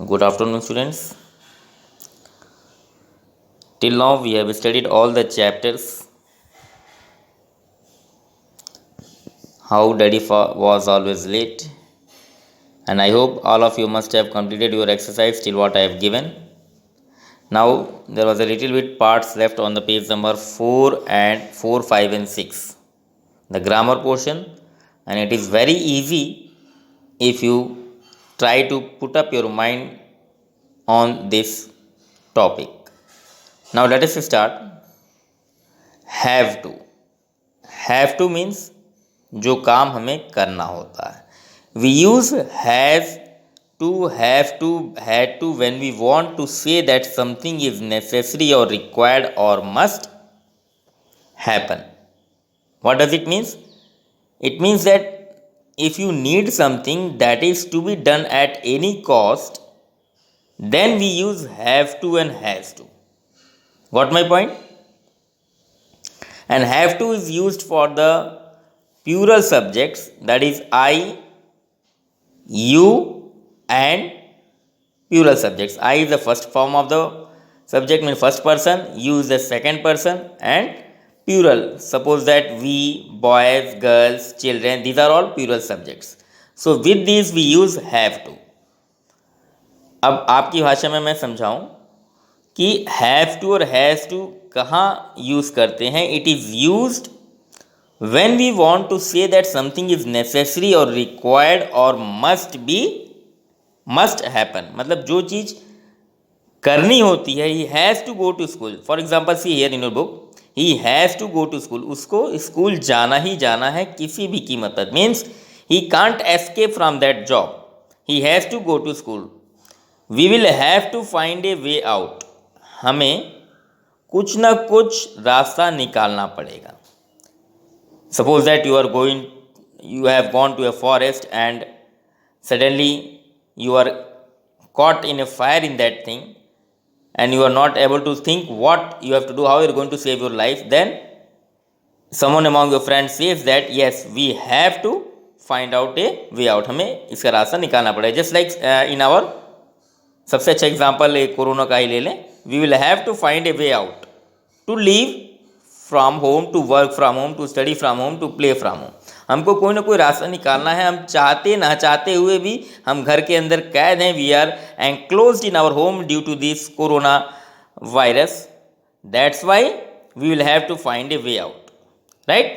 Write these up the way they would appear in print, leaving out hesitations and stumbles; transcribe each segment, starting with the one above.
Good afternoon, students. Till now, we have studied all the chapters. How was always late, and I hope all of you must have completed your exercise till what I have given. Now, there was a little bit parts left on the page number 4 and 4, 5, and 6. The grammar portion, and it is very easy if you try to put up your mind on this topic. Now, let us start. Have to. Have to means जो काम हमें करना होता है. We use have to when we want to say that something is necessary और required और must happen. What does it means? It means that if you need something that is to be done at any cost, then we use have to and has to. Got my point? And have to is used for the plural subjects, that is I, you, and plural subjects. I is the first form of the subject, means first person, you is the second person, and plural. Suppose that we, boys, girls, children, these are all plural subjects. So with these we use have to. अब आपकी भाषा में मैं समझाऊं कि have to और has to कहाँ use करते हैं. It is used when we want to say that something is necessary or required or must happen. मतलब जो चीज़ करनी होती है. he has to go to school. For example, see here in your book, he has to go to school. उसको school जाना ही जाना है किसी भी कीमत पर. Means he can't escape from that job. he has to go to school. we will have to find a way out. हमें कुछ ना कुछ रास्ता निकालना पड़ेगा. Suppose that you have gone to a forest and suddenly you are caught in a fire in that thing, and you are not able to think what you have to do, how you are going to save your life. Then someone among your friends says that yes, we have to find out a way out. हमें इसका रास्ता निकालना पड़ेगा. Just like in our सबसे अच्छा example corona का ही ले लें. We will have to find a way out to leave from home, to work from home, to study from home, to play from home. हमको कोई ना कोई रास्ता निकालना है. हम चाहते ना चाहते हुए भी हम घर के अंदर कैद हैं. We are enclosed in our home due to this corona virus. That's why we will have to find a way out. Right.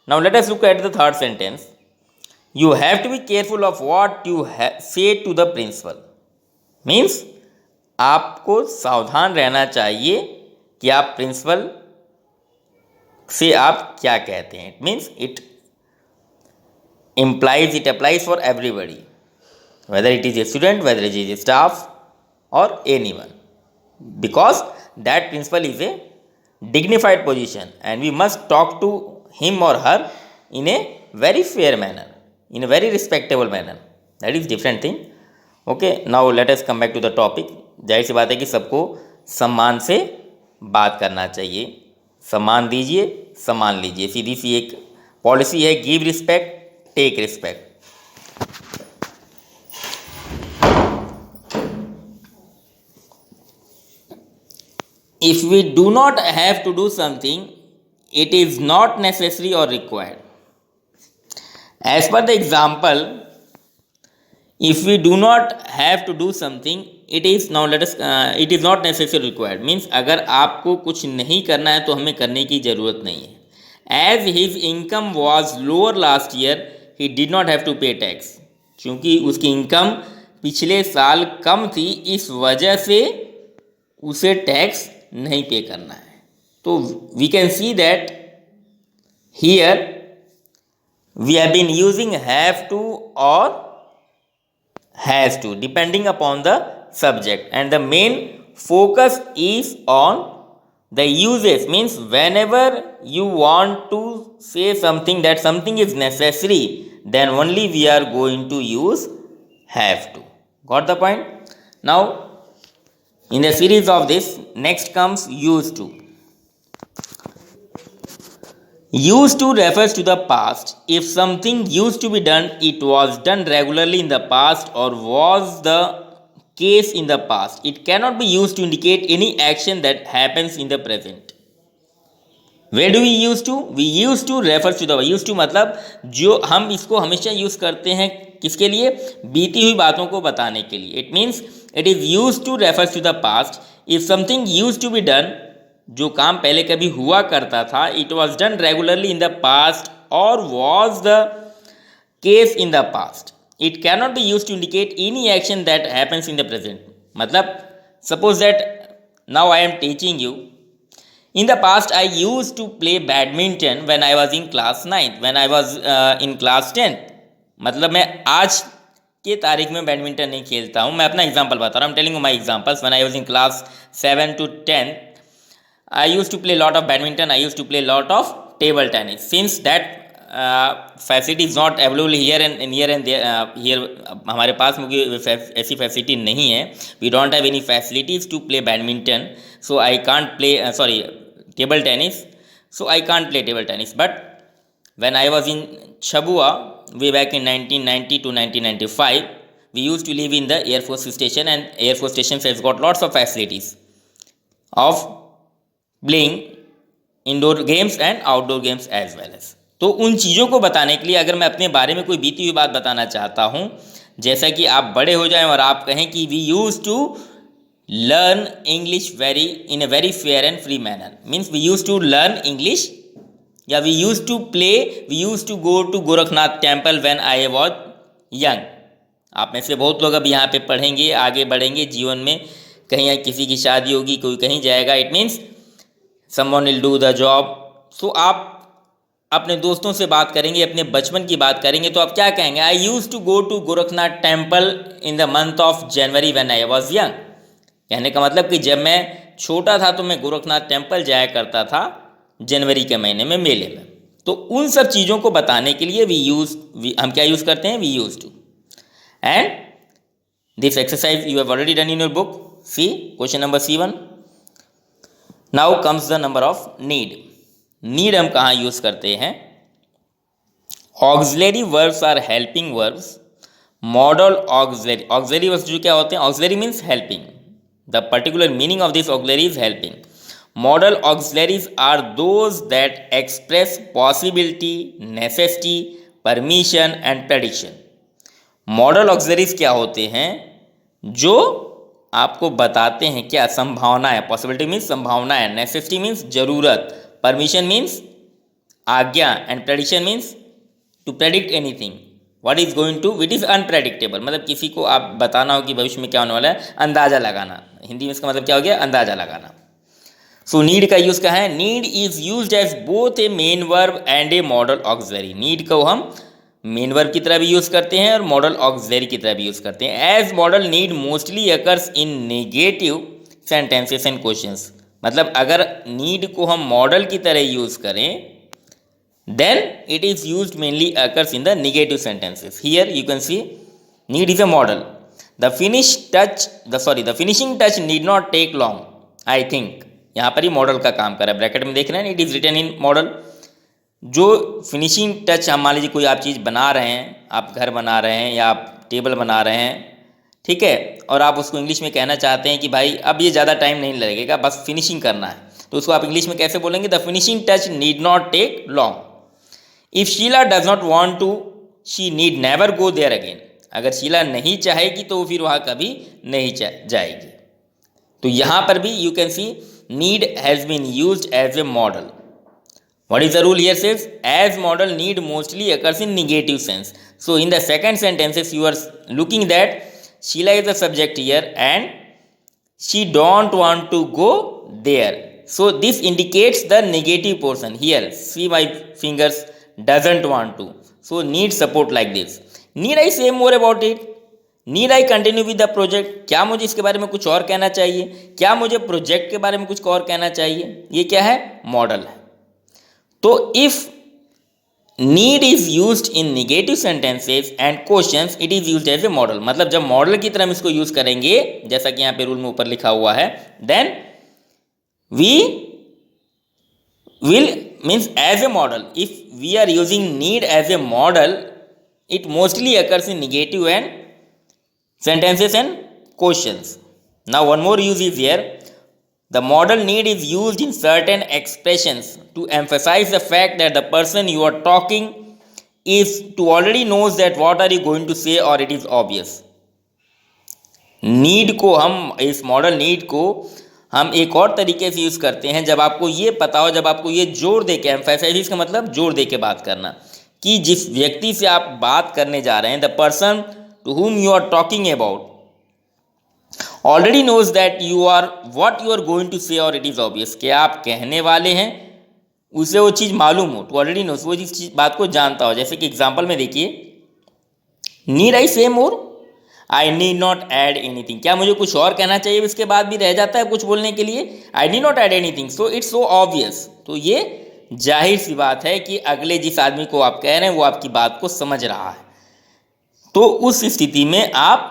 Now let us look at the third sentence. You have to be careful of what you say to the principal. Means आपको सावधान रहना चाहिए कि आप principal से आप क्या कहते हैं. It means it applies for everybody, whether it is a student, whether it is a staff और anyone, because that principal is a dignified position and we must talk to him और her in a very fair manner, in a very respectable manner. That is different thing. Okay, now let us come back to the topic. जाहिर सी बात है कि सबको सम्मान से बात करना चाहिए. सम्मान दीजिए, सम्मान लीजिए. सीधी सी एक पॉलिसी है, give respect, take respect. If we do not have to do something, it is not necessary और required. As per the example, if we do not have to do something, it is it is not necessary required. means अगर आपको कुछ नहीं करना है तो हमें करने की ज़रूरत नहीं है. as his income was lower last year, he did not have to pay tax. क्योंकि उसकी इनकम पिछले साल कम थी, इस वजह से उसे टैक्स नहीं पे करना है. तो we can see that here we have been using have to or has to depending upon the subject, and the main focus is on the uses. means whenever you want to say something that something is necessary, then only we are going to use have to. Got the point? Now in the series of this, next comes used to. Used to refers to the past. If something used to be done, it was done regularly in the past or was the case in the past. It cannot be used to indicate any action that happens in the present. Where do we use to? We use to refers to the use to मतलब जो हम इसको हमेशा use करते हैं किसके लिए? बीती हुई बातों को बताने के लिए. It means it is used to refers to the past. If something used to be done, जो काम पहले कभी हुआ करता था, it was done regularly in the past or was the case in the past. It cannot be used to indicate any action that happens in the present. मतलब suppose that now I am teaching you. In the past, I used to play badminton when I was in class 9th, when I was in class 10th. मतलब मैं आज के तारीख में badminton नहीं खेलता हूँ. मैं अपना एग्जाम्पल बता रहा हूँ. I'm telling you my examples. When I was in class 7 to 10, I used to play a lot of badminton. I used to play a lot of table tennis. Since that facility is not available here and there, here हमारे पास मुझे ऐसी facility नहीं है. We don't have any facilities to play badminton, so I can't play table tennis. So I can't play table tennis. But when I was in Chabua way back in 1990 to 1995, we used to live in the Air Force Station, and Air Force Station has got lots of facilities of playing indoor games and outdoor games as well as. तो उन चीज़ों को बताने के लिए अगर मैं अपने बारे में कोई बीती हुई बात बताना चाहता हूँ, जैसा कि आप बड़े हो जाएं और आप कहें कि we use to learn English in a very fair and free manner, means we use to learn English, या we use to go to Gorakhnath temple when I was young. आप में से बहुत लोग अब यहाँ पे पढ़ेंगे, आगे बढ़ेंगे जीवन में, कहीं किसी की शादी होगी, कोई कहीं जाएगा. It means someone will do the job. So आप अपने दोस्तों से बात करेंगे, अपने बचपन की बात करेंगे, तो आप क्या कहेंगे? I use to go to Gorakhnath temple in the month of January when I was young. कहने का मतलब कि जब मैं छोटा था तो मैं गोरखनाथ टेम्पल जाया करता था जनवरी के महीने में मेले में. तो उन सब चीज़ों को बताने के लिए हम क्या यूज़ करते हैं? We use to. And this exercise you have already done in your book. See question number C1. Now comes the number of need. Need हम कहाँ यूज़ करते हैं? Auxiliary verbs are helping verbs. Modal auxiliary verbs जो क्या होते हैं? Auxiliary means helping. The particular meaning of this auxiliary is helping. Modal auxiliaries are those that express possibility, necessity, permission and prediction. Modal auxiliaries क्या होते हैं? जो आपको बताते हैं क्या? संभावना है. पॉसिबिलिटी मीन्स संभावना है. नेसेसिटी मीन्स जरूरत. परमिशन मीन्स आज्ञा. And prediction means to predict anything what is going to wit is unpredictable. मतलब किसी को आप बताना हो कि भविष्य में क्या होने वाला है, अंदाज़ा लगाना. हिंदी में इसका मतलब क्या हो गया? अंदाज़ा लगाना. सो नीड का यूज़ क्या है? Need is used as both a main verb and a modal auxiliary. Need को हम मेन वर्ब की तरह भी यूज़ करते हैं और मॉडल ऑक्सिलरी की तरह भी यूज़ करते हैं. As modal need mostly occurs in negative sentences and questions. मतलब अगर नीड को हम मॉडल की तरह यूज़ करें, then it is used mainly occurs in the negative sentences. Here you can see need is a model. The finishing touch need not take long. I think यहाँ पर ही model का काम कर रहा है. ब्रैकेट में देख रहे हैं, it is written in modal. जो फिनिशिंग टच, हम मान लीजिए कोई आप चीज़ बना रहे हैं, आप घर बना रहे हैं या आप टेबल बना रहे हैं, ठीक है, और आप उसको इंग्लिश में कहना चाहते हैं कि भाई अब ये ज़्यादा टाइम नहीं लगेगा, बस फिनिशिंग करना है, तो उसको आप इंग्लिश में कैसे बोलेंगे? The finishing touch need not take long. If Sheila does not want to, she need never go there again. अगर शीला नहीं चाहेगी तो फिर वहाँ कभी नहीं जाएगी. तो यहाँ पर भी you can see need has been used as a modal. What is the rule here says? As model need mostly occurs in negative sense. So in the second sentences you are looking that Sheila is the subject here and she don't want to go there. So this indicates the negative portion here. See my fingers, doesn't want to. So need support like this. Need I say more about it? Need I continue with the project? क्या मुझे इसके बारे में कुछ और कहना चाहिए? क्या मुझे प्रोजेक्ट के बारे में कुछ और कहना चाहिए? ये क्या है? मॉडल है. तो if need is used in negative sentences and questions, it is used as a modal. मतलब जब मॉडल की तरह हम इसको यूज करेंगे, जैसा कि यहाँ पे रूल में ऊपर लिखा हुआ है, then we will means as a modal. If we are using need as a modal, it mostly occurs in negative and sentences and questions. Now one more use is here. The modal need is used in certain expressions to emphasize the fact that the person you are talking is to already knows that what are you going to say or it is obvious. Need को हम, इस model need को हम एक और तरीके से use करते हैं जब आपको ये पता हो, जब आपको ये जोर दे के, एम्फेसाइज का मतलब जोर दे के बात करना, कि जिस व्यक्ति से आप बात करने जा रहे हैं, the person to whom you are talking about already knows that you are what you are going to say और इट इज़ ऑब्वियस, कि आप कहने वाले हैं, उसे वो चीज़ मालूम हो, टू ऑलरेडी नोज, वो जिस बात को जानता हो। जैसे कि एग्जाम्पल में देखिए, need I say more, I need not add anything, क्या मुझे कुछ और कहना चाहिए, इसके बाद भी रह जाता है कुछ बोलने के लिए, आई need not add anything, so it's so obvious. तो ये जाहिर सी बात है कि अगले जिस आदमी को आप कह रहे हैं वो आपकी बात को समझ रहा है। तो उस स्थिति में आप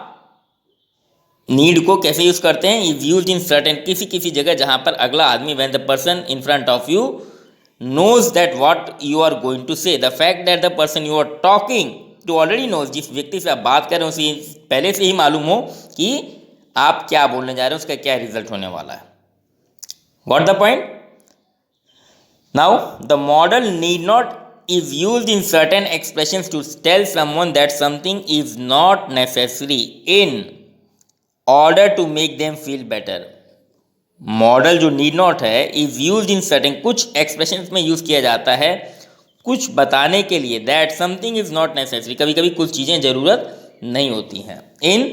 नीड को कैसे यूज करते हैं, इज यूज इन सर्टेन, किसी किसी जगह जहां पर अगला आदमी, when the person in front of you knows that what you are going to say, the fact that the person you are talking to already knows, जिस व्यक्ति से आप बात कर रहे हैं उसे पहले से ही मालूम हो कि आप क्या बोलने जा रहे हैं, उसका क्या रिजल्ट होने वाला है। Got the point? Now the modal need not is used in certain expressions to tell someone that something is not necessary in order to make them feel better. Modal जो नीड नॉट है is use in certain, कुछ expressions में use किया जाता है कुछ बताने के लिए, that something is not necessary, कभी कभी कुछ चीज़ें ज़रूरत नहीं होती हैं, in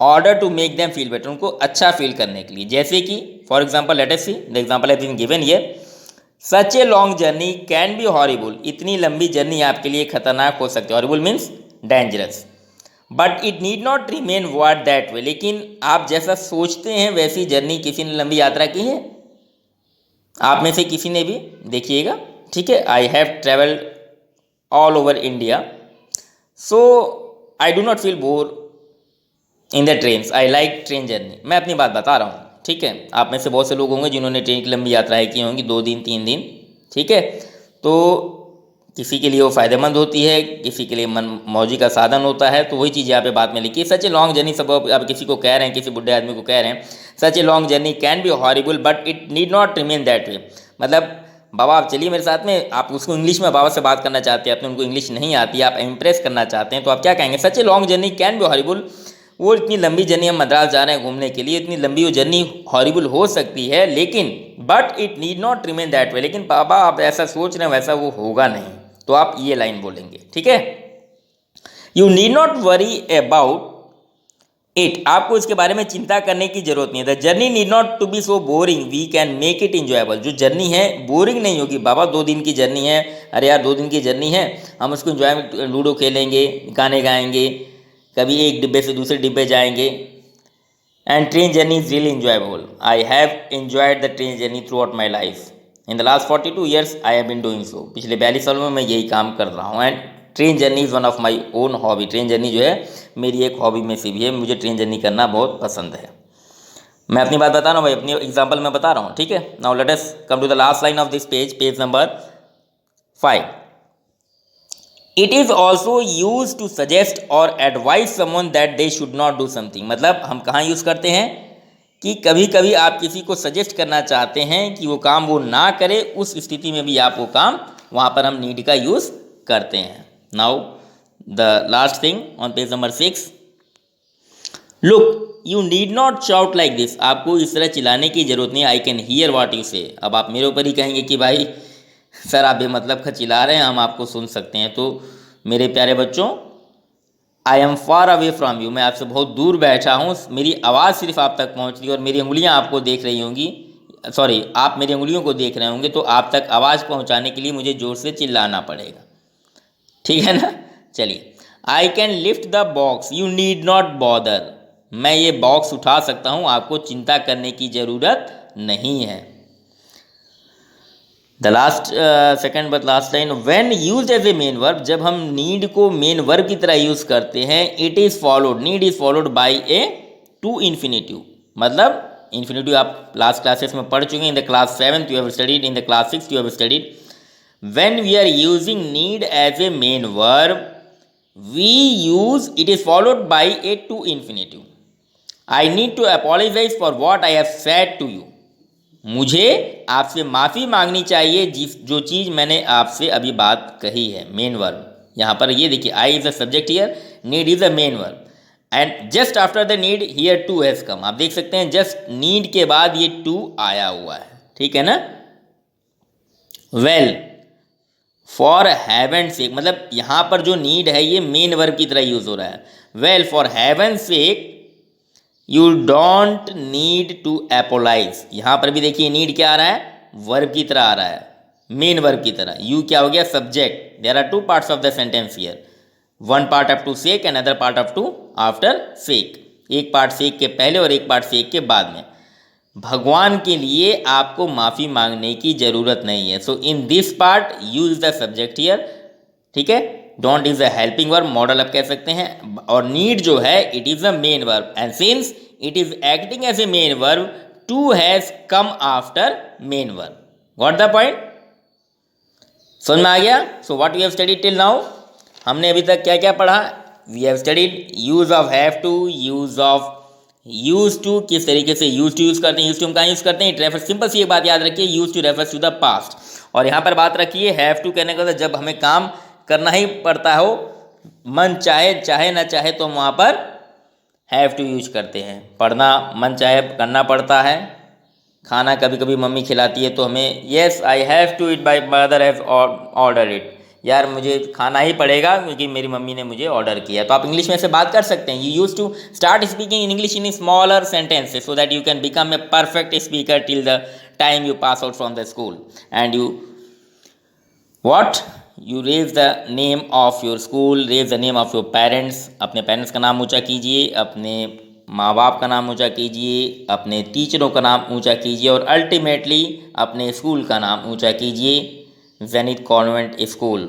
order to make them feel better, उनको अच्छा फील करने के लिए। जैसे कि for example let us see the example has been given here, such a long journey can be horrible, इतनी लंबी जर्नी आपके लिए खतरनाक हो सकती है, horrible means dangerous, but it need not remain what that way, लेकिन आप जैसा सोचते हैं वैसी जर्नी किसी ने लंबी यात्रा की है, आप में से किसी ने भी, देखिएगा, ठीक है। I have travelled all over India, so I do not feel bore in the trains, I like train journey. मैं अपनी बात बता रहा हूँ, ठीक है। आप में से बहुत से लोग होंगे जिन्होंने ट्रेन की लंबी यात्राएं की होंगी, 2 दिन 3 दिन, ठीक है। तो किसी के लिए वो फ़ायदेमंद होती है, किसी के लिए मन मौजी का साधन होता है। तो वही चीज़ यहाँ पे बात में लिखी है, सच ए लॉन्ग जर्नी, सब आप किसी को कह रहे हैं, किसी बुढ़े आदमी को कह रहे हैं, such a long journey can be horrible but it need not remain that way, मतलब बाबा आप चलिए मेरे साथ में, आप उसको इंग्लिश में बाबा से बात करना चाहते हैं, अपने उनको इंग्लिश नहीं आती, आप इम्प्रेस करना चाहते हैं, तो आप क्या कहेंगे, such a long journey can be horrible, वो इतनी लंबी जर्नी, हम मद्रास जा रहे हैं घूमने के लिए, इतनी लंबी वो जर्नी हॉरिबल हो सकती है, लेकिन but it need not remain that वे, लेकिन बाबा आप ऐसा सोच रहे हैं वैसा वो होगा नहीं, तो आप ये लाइन बोलेंगे, ठीक है। You need not worry about it, आपको इसके बारे में चिंता करने की जरूरत नहीं है। The journey need not to be so boring, we can make it enjoyable, जो जर्नी है बोरिंग नहीं होगी, बाबा 2 दिन की जर्नी है, अरे यार 2 दिन की जर्नी है, हम उसको इंजॉय, लूडो खेलेंगे, गाने गाएंगे, कभी एक डिब्बे से दूसरे डिब्बे जाएंगे, and train journey is really enjoyable, I have enjoyed the train journey throughout my life, in the last 42 years I have been doing so, पिछले 42 सालों में मैं यही काम कर रहा हूँ, and train journey is one of my own hobby, train journey जो है मेरी एक हॉबी में से भी है, मुझे ट्रेन जर्नी करना बहुत पसंद है। मैं अपनी बात बता रहा हूँ भाई, अपनी एग्जाम्पल मैं बता रहा हूँ, ठीक है। Now let us come to the last line of this page, page number 5, it is also use to suggest और advise someone that they should not do something, मतलब हम कहाँ यूज़ करते हैं कि कभी कभी आप किसी को सजेस्ट करना चाहते हैं कि वो काम वो ना करे, उस स्थिति में भी आप वो काम, वहाँ पर हम नीड का यूज़ करते हैं। Now the last thing on page number 6, look you need not shout like this, आपको इस तरह चिल्लाने की जरूरत नहीं, I can hear what you से। अब आप मेरे ऊपर ही कहेंगे कि भाई सर आप बेमतलब का चिल्ला रहे हैं, हम आपको सुन सकते हैं। तो मेरे प्यारे बच्चों, I am far away from you, मैं आपसे बहुत दूर बैठा हूँ, मेरी आवाज़ सिर्फ आप तक पहुँच रही है और मेरी उंगलियाँ आपको देख रही होंगी, सॉरी आप मेरी उंगलियों को देख रहे होंगे, तो आप तक आवाज़ पहुँचाने के लिए मुझे ज़ोर से चिल्लाना पड़ेगा, ठीक है ना। चलिए, I can lift the box you need not bother, मैं ये बॉक्स उठा सकता हूँ, आपको चिंता करने की ज़रूरत नहीं है। The last second but last line, when used as a main verb, जब हम नीड को मेन वर्ब की तरह यूज़ करते हैं, it is followed, need is followed by a to infinitive, मतलब इन्फिनेटिव आप लास्ट क्लासेस में पढ़ चुके हैं, in the class 7th you have studied, in the class 6th you have studied, when we are using need as a main verb we use it is followed by a to infinitive, I need to apologise for what I have said to you. मुझे आपसे माफ़ी मांगनी चाहिए जो चीज़ मैंने आपसे अभी बात कही है। मेन वर्ब यहाँ पर ये देखिए, I is the subject here, need is the main verb, and just after the need here to has come. आप देख सकते हैं जस्ट नीड के बाद ये टू आया हुआ है, ठीक है ना। वेल फॉर हेवन सेक, मतलब यहाँ पर जो नीड है ये मेन वर्ब की तरह यूज हो रहा है। Well for heaven sake you don't need to apologise. यहाँ पर भी देखिए नीड क्या आ रहा है, वर्ब की तरह आ रहा है, मेन वर्ब की तरह। यू क्या हो गया, subject. There are two parts of the sentence here, one part up to sake and other part up to after sake. एक पार्ट सेक के पहले और एक पार्ट सेक के बाद में। भगवान के लिए आपको माफ़ी मांगने की ज़रूरत नहीं है। So in this part use the subject here, ठीक है। Don't is the helping verb, modal आप कह सकते हैं। और नीड जो है it is the main verb, and since it is acting as a main verb, to has come after main verb. Got the point? समझ में आ गया? So what we have studied till now, हमने अभी तक क्या क्या पढ़ा? We have studied use of have to, use of use to, किस तरीके से यूज टू यूज़ करते हैं, यूज टू हम कहाँ यूज़ करते हैं, इट रेफर्स, सिंपल सी एक बात याद रखिए, use to refers to the past. और यहाँ पर बात रखिए हैव टू कहने का, जब हमें काम करना ही पड़ता हो, मन चाहे चाहे ना चाहे, तो हम वहाँ पर हैव टू यूज करते हैं। पढ़ना मन चाहे करना पड़ता है, खाना कभी कभी मम्मी खिलाती है तो हमें yes I have to it, by mother have order it, यार मुझे खाना ही पड़ेगा क्योंकि मेरी मम्मी ने मुझे ऑर्डर किया। तो आप इंग्लिश में से बात कर सकते हैं। You use to start speaking in English in smaller sentences so that you can become a perfect speaker till the time you pass out from the school. And you what you raise the name of your school, raise the name of your parents. अपने parents का नाम ऊँचा कीजिए, अपने माँ बाप का नाम ऊँचा कीजिए, अपने टीचरों का नाम ऊँचा कीजिए, और अल्टीमेटली अपने स्कूल का नाम ऊँचा कीजिए। ज़ेनिथ कॉन्वेंट स्कूल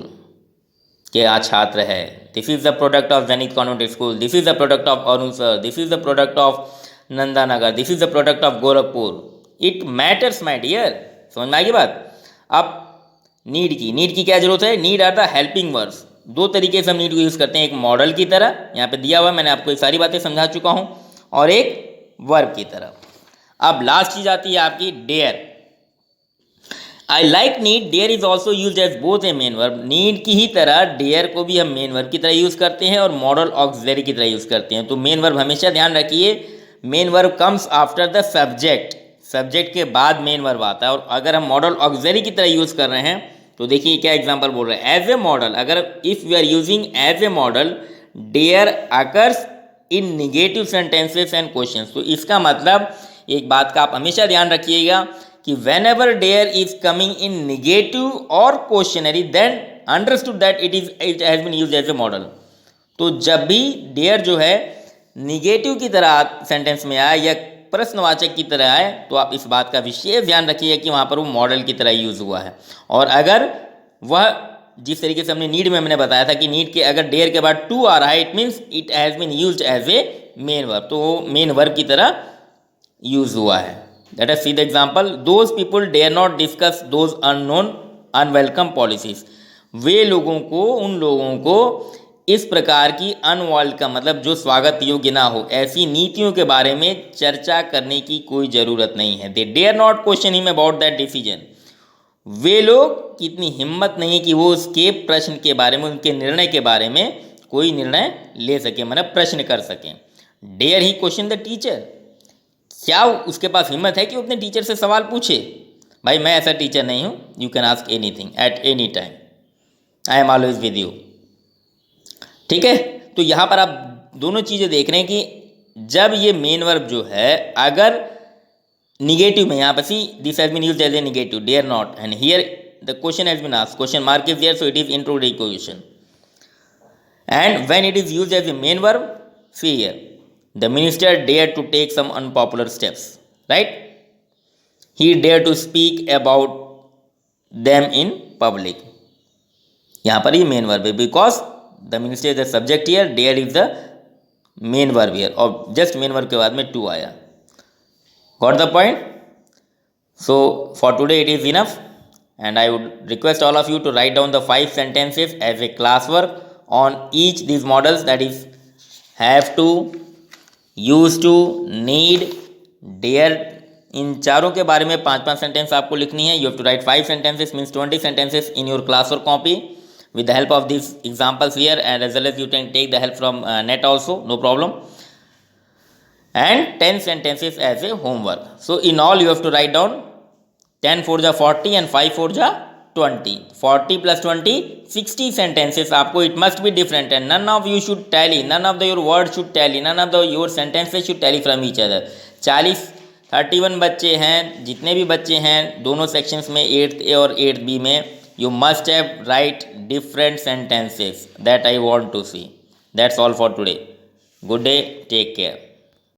के आज छात्र है। This is the product of Zenith Convent School, this is the product of Arun sir, this is the product of Nandanagar, this is the product of Gorakhpur. It matters my dear. समझ में आ गई बात? अब need की क्या जरूरत है? Need are the helping verbs. दो तरीके से हम नीड को यूज़ करते हैं, एक मॉडल की तरह, यहाँ पे दिया हुआ मैंने आपको ये सारी बातें समझा चुका हूँ, और एक वर्ब की तरह। अब लास्ट चीज आती है आपकी dare. I like need, dare is also use as both a main verb. Need की ही तरह डेयर को भी हम मेन वर्ब की तरह यूज करते हैं और मॉडल ऑक्सिलरी की तरह यूज करते हैं। तो मेन वर्ब हमेशा ध्यान रखिए, main verb comes after the subject, subject के बाद मेन वर्ब आता है। और अगर हम मॉडल ऑक्सिलरी की तरह यूज कर रहे हैं तो देखिए क्या एग्जाम्पल बोल रहे हैं, एज ए मॉडल, अगर if we are using as a model dare occurs in negative sentences and questions. तो इसका मतलब एक बात का आप हमेशा ध्यान रखिएगा कि whenever dare is coming in negative or questionary, then understood that it has been used as a model। तो जब भी dare जो है निगेटिव की तरह सेंटेंस में आए या प्रश्नवाचक की तरह आए, तो आप इस बात का विशेष ध्यान रखिए कि वहाँ पर वो मॉडल की तरह यूज हुआ है। और अगर वह जिस तरीके से हमने नीड में मैंने बताया था कि नीड के अगर डेयर के बाद टू आ रहा है, it means it has been used as a main verb, तो वो मेन वर्ब की तरह यूज हुआ है। Let us see the example. Those people dare not discuss those unknown unwelcome policies। वे लोगों को, उन लोगों को इस प्रकार की अनवेलकम, मतलब जो स्वागत योग्य ना हो, ऐसी नीतियों के बारे में चर्चा करने की कोई ज़रूरत नहीं है। They dare not question him about that decision। वे लोग की इतनी हिम्मत नहीं कि वो उसके प्रश्न के बारे में, उनके निर्णय के बारे में कोई निर्णय ले सके, मतलब प्रश्न कर सकें। Dare he question the teacher, क्या उसके पास हिम्मत है कि वो अपने टीचर से सवाल पूछे? भाई मैं ऐसा टीचर नहीं हूँ, you can ask anything at any time, I am always with you. ठीक है, तो यहाँ पर आप दोनों चीज़ें देख रहे हैं कि जब ये मेन वर्ब जो है अगर निगेटिव में, यहाँ पर see this has been used as a negative, dare not, and here the question has been asked, question mark is there, so it is interrogative question. And when it is used as a main verb, see here the minister dared to take some unpopular steps, right? He dared to speak about them in public। यहाँ पर ही main verb है, because the minister is the subject here, dare is the main verb here, और just main verb के बाद में to आया। Got the point? So for today it is enough, and I would request all of you to write down the 5 sentences as a class work on each these models, that is have to, use to, need, dare, इन चारों के बारे में 5-5 sentence आपको लिखनी है. You have to write 5 sentences मीन्स 20 sentences in your class or copy with the help of these examples here, and as well as you can take the help from net also, no problem. And 10 sentences as a homework. So in all you have to write down 10 4 जा 40 and 5 4 जा 20. 40 plus 20 60 sentences आपको. It must be different and none of you should tally, none of your words should tally, none of your sentences should tally from each other. 31 बच्चे हैं, जितने भी बच्चे हैं दोनों सेक्शंस में 8th A और 8th B में, you must have write different sentences that I want to see. That's all for today. Good day, take care.